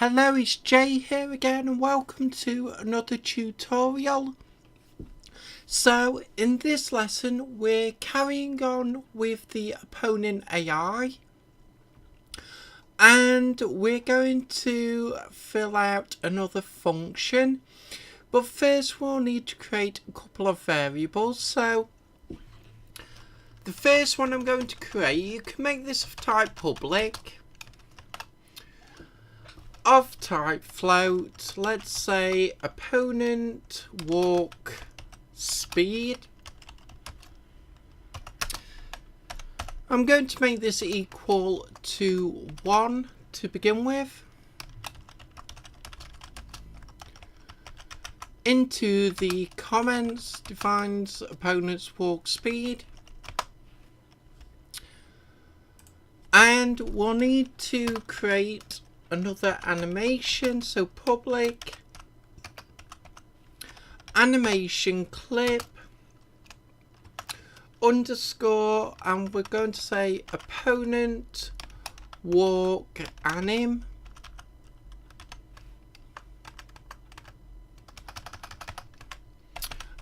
Hello, it's Jay here again and welcome to another tutorial. So in this lesson we're carrying on with the opponent AI and we're going to fill out another function, but first we'll need to create a couple of variables. So the first one I'm going to create, you can make this of type public, of type float, let's say opponent walk speed. I'm going to make this equal to 1 to begin with. Into the comments defines opponent's walk speed. And we'll need to create another animation, so public animation clip underscore, and we're going to say opponent walk anim,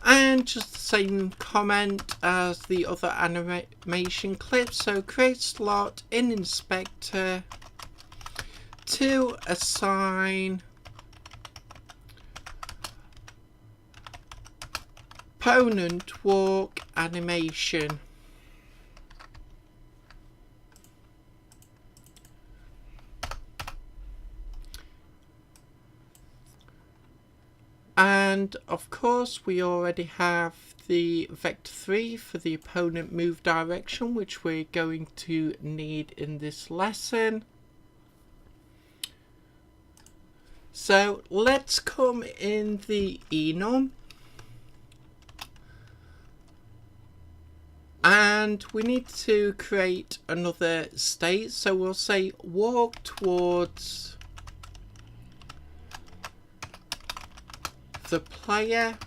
and just the same comment as the other animation clip. So create slot in inspector to assign opponent walk animation. And of course we already have the vector 3 for the opponent move direction, which we're going to need in this lesson. So let's come in the enum and we need to create another state. So we'll say walk towards the player,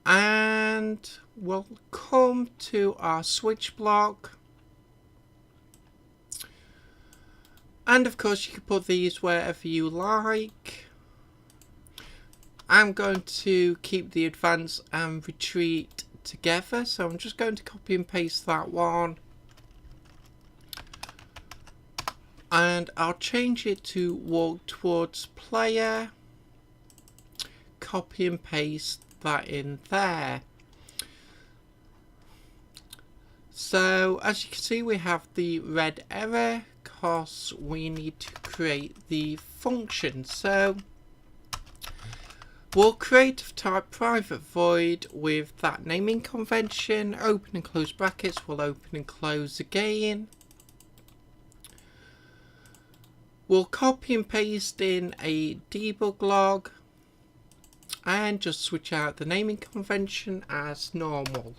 and we'll come to our switch block. And of course you can put these wherever you like. I'm going to keep the advance and retreat together, so I'm just going to copy and paste that one. And I'll change it to walk towards player. Copy and paste that in there. So as you can see we have the red error because we need to create the function. So we'll create a type private void with that naming convention. Open and close brackets, we'll open and close again. We'll copy and paste in a debug log and just switch out the naming convention as normal.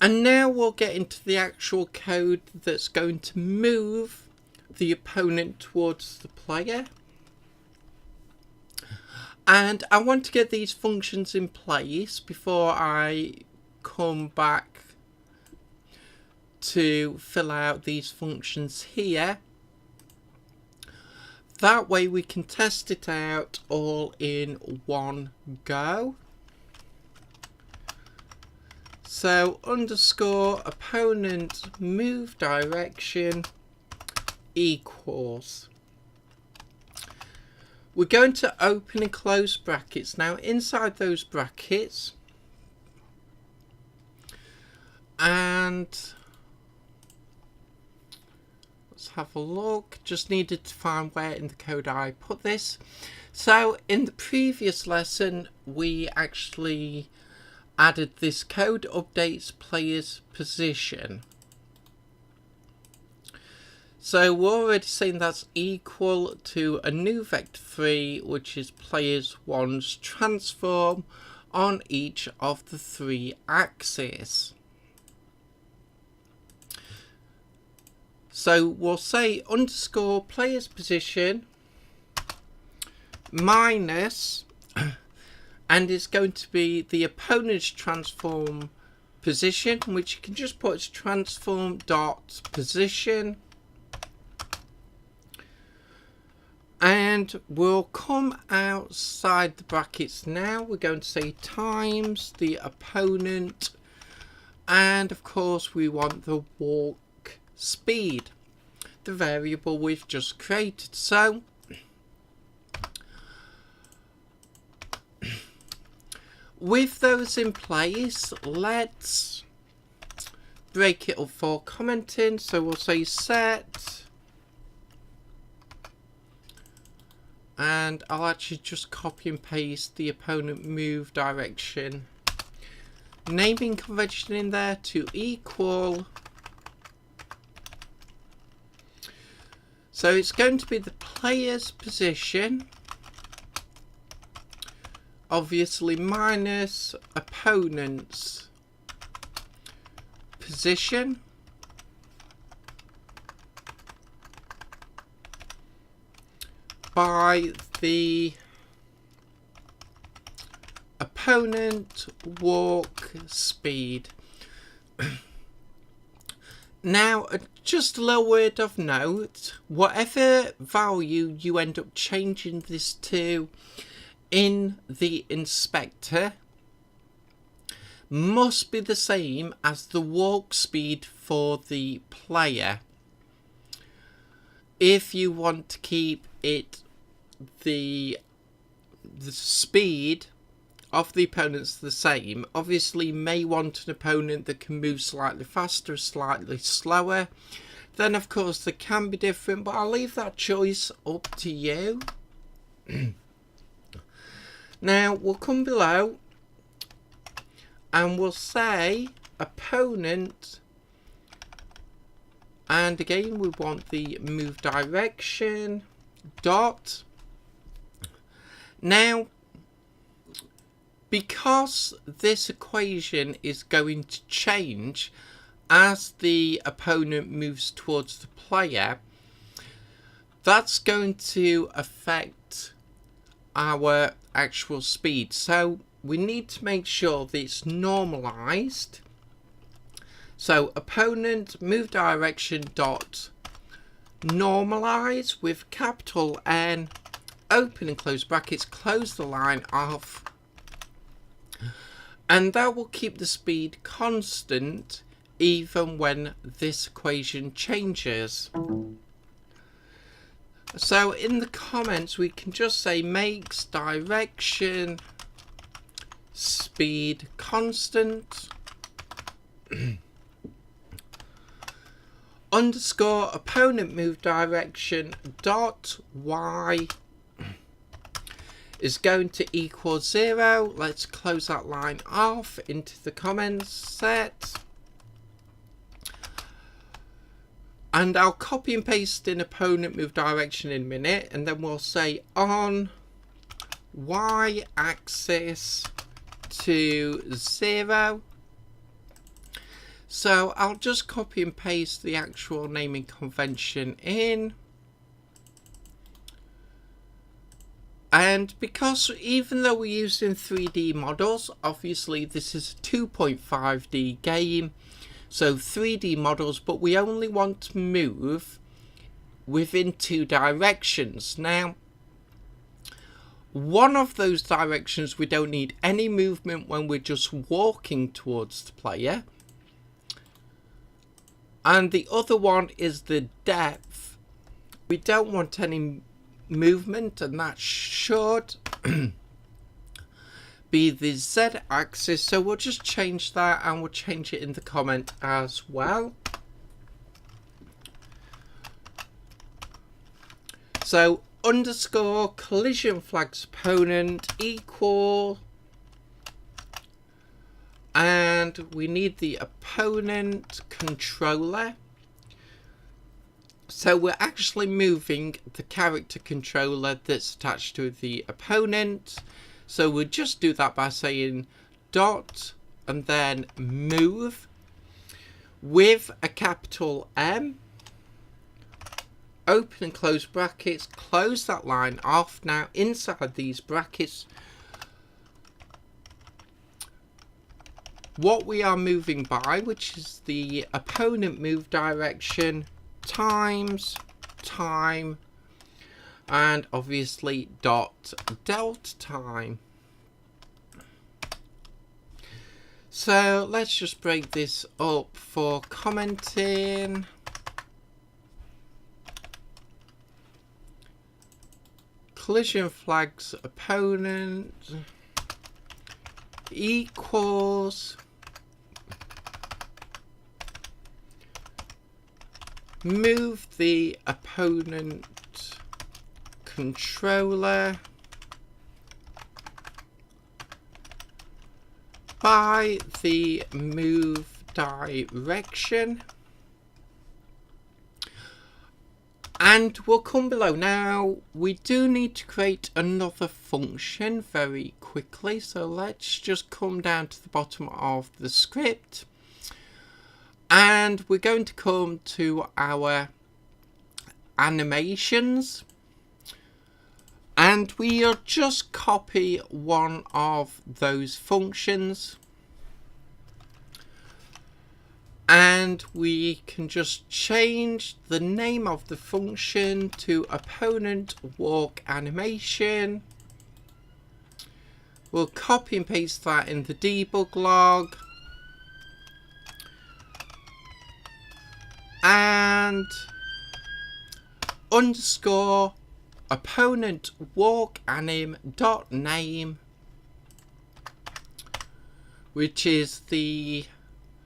And now we'll get into the actual code that's going to move the opponent towards the player. And I want to get these functions in place before I come back to fill out these functions here. That way we can test it out all in one go. So underscore opponent move direction equals. We're going to open and close brackets. Now inside those brackets, and let's have a look. Just needed to find where in the code I put this. So in the previous lesson we actually added this code, updates player's position. So we're already saying that's equal to a new vector 3, which is players 1's transform on each of the 3 axes. So we'll say underscore player's position minus, and it's going to be the opponent's transform position, which you can just put as transform dot position, and we'll come outside the brackets now. We're going to say times the opponent, and of course we want the walk speed, the variable we've just created. So with those in place, let's break it up for commenting. So we'll say set, and I'll actually just copy and paste the opponent move direction naming convention in there to equal. So it's going to be the player's position, obviously, minus opponent's position, by the opponent walk speed. Now, just a little word of note, whatever value you end up changing this to in the inspector must be the same as the walk speed for the player. If you want to keep it the speed of the opponents the same, obviously you may want an opponent that can move slightly faster, slightly slower, then of course they can be different, but I'll leave that choice up to you. Now we'll come below and we'll say opponent, and again we want the move direction dot. Now, because this equation is going to change as the opponent moves towards the player, that's going to affect our actual speed. So we need to make sure that it's normalized. So opponent move direction dot normalize with capital N, open and close brackets, close the line off, and that will keep the speed constant even when this equation changes. So in the comments we can just say makes direction speed constant underscore opponent move direction dot y is going to equal 0. Let's close that line off into the comments set. And I'll copy and paste in opponent move direction in a minute, and then we'll say on y axis to 0. So I'll just copy and paste the actual naming convention in. And because even though we're using 3D models, obviously this is a 2.5D game, so 3D models, but we only want to move within 2 directions. Now, one of those directions we don't need any movement when we're just walking towards the player. And the other one is the depth. We don't want any movement, and that should be the Z axis. So we'll just change that, and we'll change it in the comment as well. So underscore collision flags opponent equal, and we need the opponent controller. So we're actually moving the character controller that's attached to the opponent. So we'll just do that by saying dot and then move with a capital M, open and close brackets, close that line off. Now inside these brackets what we are moving by, which is the opponent move direction times time, and obviously dot delta time. So let's just break this up for commenting. Collision flags opponent equals move the opponent controller by the move direction, and we'll come below. Now we do need to create another function very quickly, so let's just come down to the bottom of the script, and we're going to come to our animations, and we'll just copy one of those functions, and we can just change the name of the function to opponent walk animation. We'll copy and paste that in the debug log, and underscore opponent walk anim dot name, which is the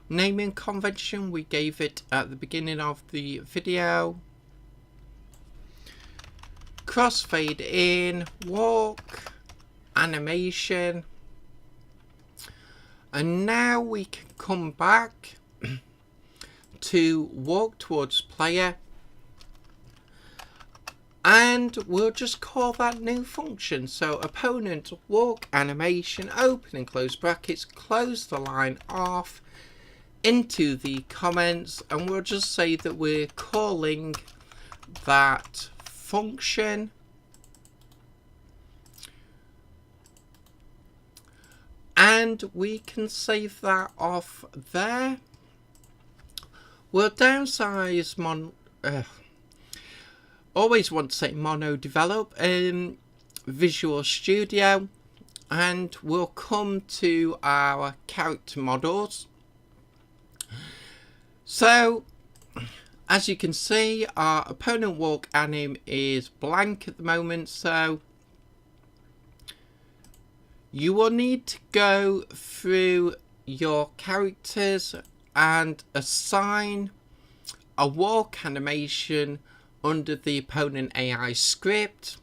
naming convention we gave it at the beginning of the video. Crossfade in walk animation, and now we can come back to walk towards player, and we'll just call that new function. So opponent walk animation, open and close brackets, close the line off into the comments, and we'll just say that we're calling that function. And we can save that off there. We'll downsize always want to say mono develop in Visual Studio, and we'll come to our character models. So as you can see, our opponent walk anim is blank at the moment, so you will need to go through your characters and assign a walk animation under the opponent AI script.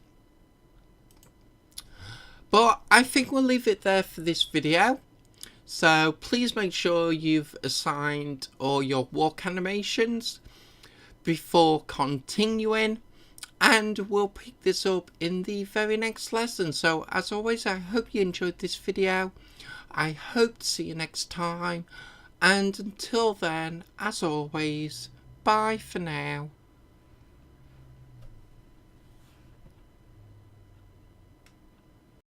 But I think we'll leave it there for this video. So please make sure you've assigned all your walk animations before continuing, and we'll pick this up in the very next lesson. So as always, I hope you enjoyed this video. I hope to see you next time, and until then, as always, bye for now.